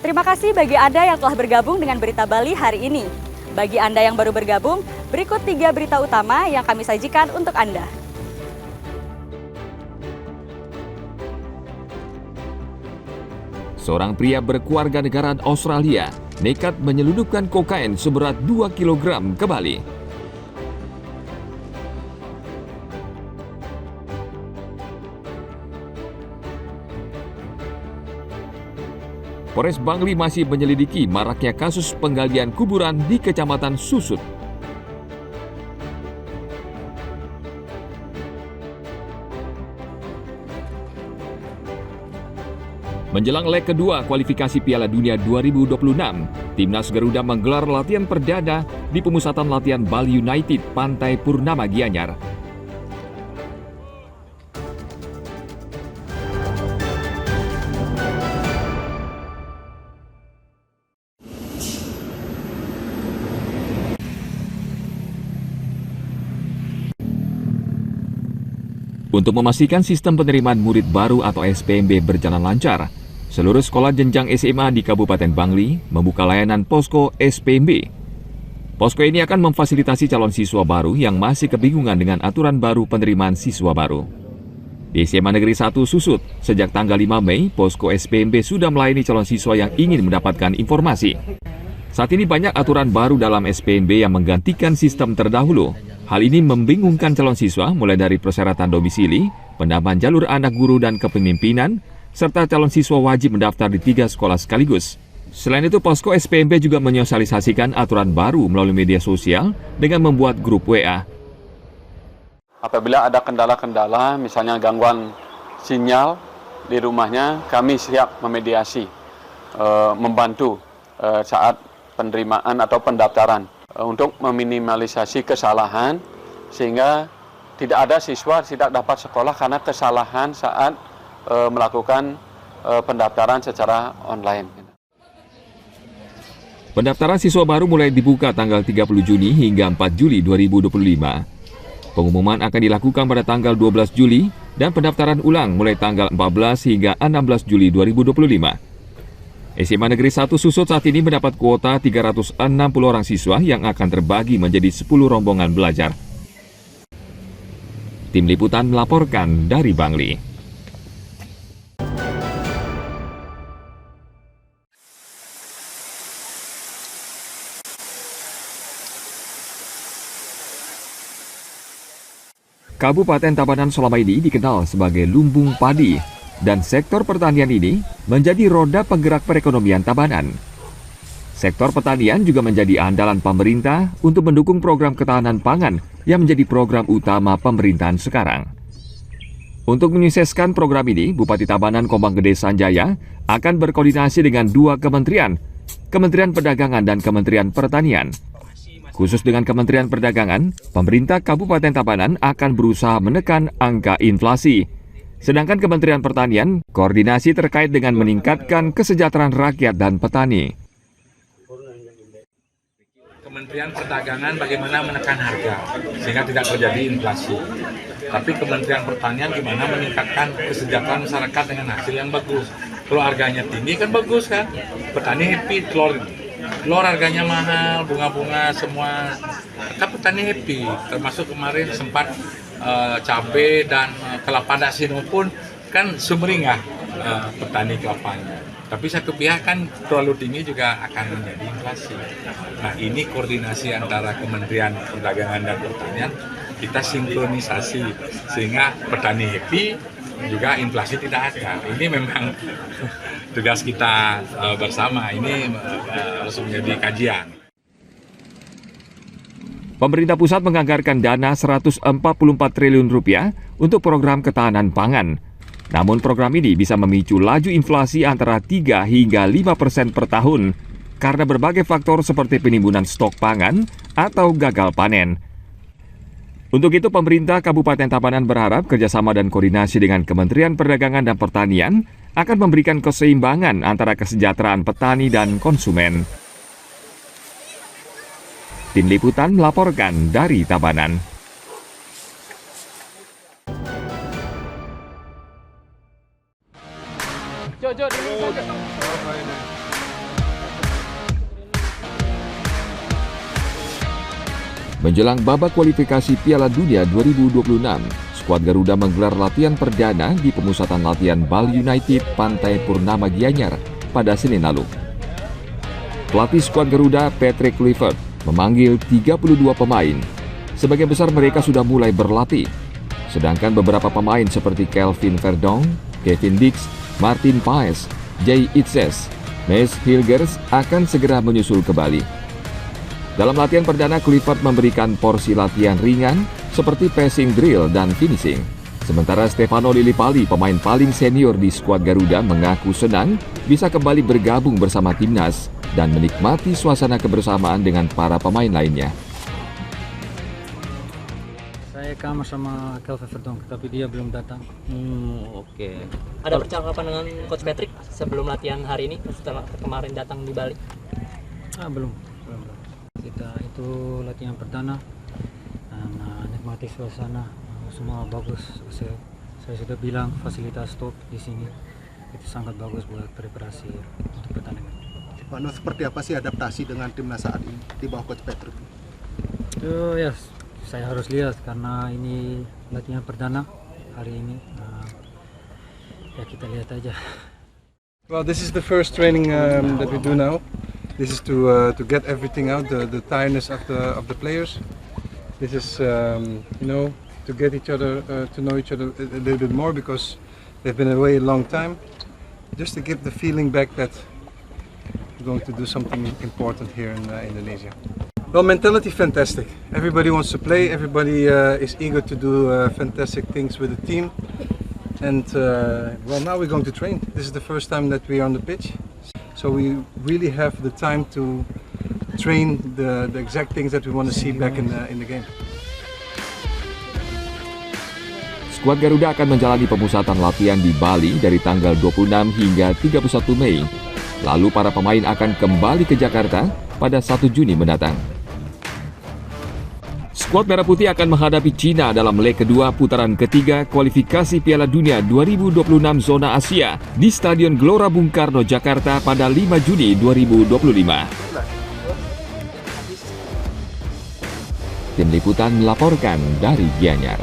Terima kasih bagi Anda yang telah bergabung dengan Berita Bali hari ini. Bagi Anda yang baru bergabung, berikut 3 berita utama yang kami sajikan untuk Anda. Seorang pria berkewarganegaraan Australia nekat menyelundupkan kokain seberat 2 kg ke Bali. Polres Bangli masih menyelidiki maraknya kasus penggalian kuburan di Kecamatan Susut. Menjelang leg kedua kualifikasi Piala Dunia 2026, Timnas Garuda menggelar latihan perdana di pemusatan latihan Bali United Pantai Purnama Gianyar. Untuk memastikan sistem penerimaan murid baru atau SPMB berjalan lancar, seluruh sekolah jenjang SMA di Kabupaten Bangli membuka layanan Posko SPMB. Posko ini akan memfasilitasi calon siswa baru yang masih kebingungan dengan aturan baru penerimaan siswa baru. Di SMA Negeri 1 Susut, sejak tanggal 5 Mei, Posko SPMB sudah melayani calon siswa yang ingin mendapatkan informasi. Saat ini banyak aturan baru dalam SPMB yang menggantikan sistem terdahulu. Hal ini membingungkan calon siswa mulai dari persyaratan domisili, penambahan jalur anak guru dan kepemimpinan, serta calon siswa wajib mendaftar di 3 sekolah sekaligus. Selain itu, Posko SPMB juga menyosialisasikan aturan baru melalui media sosial dengan membuat grup WA. Apabila ada kendala-kendala, misalnya gangguan sinyal di rumahnya, kami siap memediasi, membantu saat penerimaan atau pendaftaran untuk meminimalisasi kesalahan sehingga tidak ada siswa tidak dapat sekolah karena kesalahan saat melakukan pendaftaran secara online. Pendaftaran siswa baru mulai dibuka tanggal 30 Juni hingga 4 Juli 2025. Pengumuman akan dilakukan pada tanggal 12 Juli dan pendaftaran ulang mulai tanggal 14 hingga 16 Juli 2025. SMA Negeri 1 Susut saat ini mendapat kuota 360 orang siswa yang akan terbagi menjadi 10 rombongan belajar. Tim Liputan melaporkan dari Bangli. Kabupaten Tabanan selama ini dikenal sebagai lumbung padi, dan sektor pertanian ini menjadi roda penggerak perekonomian Tabanan. Sektor pertanian juga menjadi andalan pemerintah untuk mendukung program ketahanan pangan yang menjadi program utama pemerintahan sekarang. Untuk menyukseskan program ini, Bupati Tabanan Kombang Gede Sanjaya akan berkoordinasi dengan 2 kementerian, Kementerian Perdagangan dan Kementerian Pertanian. Khusus dengan Kementerian Perdagangan, pemerintah Kabupaten Tabanan akan berusaha menekan angka inflasi. Sedangkan Kementerian Pertanian, koordinasi terkait dengan meningkatkan kesejahteraan rakyat dan petani. Kementerian Perdagangan bagaimana menekan harga sehingga tidak terjadi inflasi. Tapi Kementerian Pertanian gimana meningkatkan kesejahteraan masyarakat dengan hasil yang bagus. Kalau harganya tinggi kan bagus kan, petani happy, telur harganya mahal, bunga-bunga semua, kan petani happy. Termasuk kemarin sempat cabai dan kelapa dasino pun kan sumringah petani kelapanya. Tapi satu pihak kan terlalu tinggi juga akan menjadi inflasi. Nah ini koordinasi antara Kementerian Perdagangan dan Pertanian, kita sinkronisasi sehingga petani happy juga inflasi tidak ada. Ini memang tugas kita bersama, ini harus menjadi kajian. Pemerintah pusat menganggarkan dana Rp144 triliun untuk program ketahanan pangan. Namun program ini bisa memicu laju inflasi antara 3 hingga 5% per tahun karena berbagai faktor seperti penimbunan stok pangan atau gagal panen. Untuk itu, pemerintah Kabupaten Tabanan berharap kerjasama dan koordinasi dengan Kementerian Perdagangan dan Pertanian akan memberikan keseimbangan antara kesejahteraan petani dan konsumen. Tim Liputan melaporkan dari Tabanan. Menjelang babak kualifikasi Piala Dunia 2026, skuad Garuda menggelar latihan perdana di pemusatan latihan Bali United Pantai Purnama Gianyar pada Senin lalu. Pelatih skuad Garuda, Patrick Clifford, memanggil 32 pemain. Sebagian besar mereka sudah mulai berlatih. Sedangkan beberapa pemain seperti Kelvin Verdong, Kevin Dix, Martin Paes, Jay Itzes, Mes Hilgers akan segera menyusul ke Bali. Dalam latihan perdana, Clifford memberikan porsi latihan ringan seperti passing drill dan finishing. Sementara Stefano Lillipali, pemain paling senior di skuad Garuda, mengaku senang bisa kembali bergabung bersama timnas dan menikmati suasana kebersamaan dengan para pemain lainnya. Saya kamar sama Kelvin Verdong, tapi dia belum datang. Oke. Ada percakapan dengan Coach Patrick sebelum latihan hari ini setelah kemarin datang di Bali? Belum. Kita itu latihan perdana dan nikmati suasana, semua bagus. Saya sudah bilang fasilitas top di sini itu sangat bagus buat preparasi untuk pertandingan. Pak Nur, seperti apa sih adaptasi dengan timnas saat ini di bawah Coach Patrick? Ya, saya harus lihat karena ini latihan perdana hari ini. Ya kita lihat aja. Well, this is the first training that we do now. This is to get everything out, the tiredness of the players. This is to get each other to know each other a little bit more because they've been away a long time. Just to give the feeling back that we're going to do something important here in Indonesia. Well, mentality fantastic. Everybody wants to play. Everybody is eager to do fantastic things with the team. And well, now we're going to train. This is the first time that we are on the pitch. So we really have the time to train the exact things that we want to see back in the game. Skuad Garuda akan menjalani pemusatan latihan di Bali dari tanggal 26 hingga 31 Mei. Lalu para pemain akan kembali ke Jakarta pada 1 Juni mendatang. Skuad Merah Putih akan menghadapi Cina dalam leg kedua putaran ketiga kualifikasi Piala Dunia 2026 zona Asia di Stadion Gelora Bung Karno, Jakarta pada 5 Juni 2025. Tim Liputan melaporkan dari Gianyar.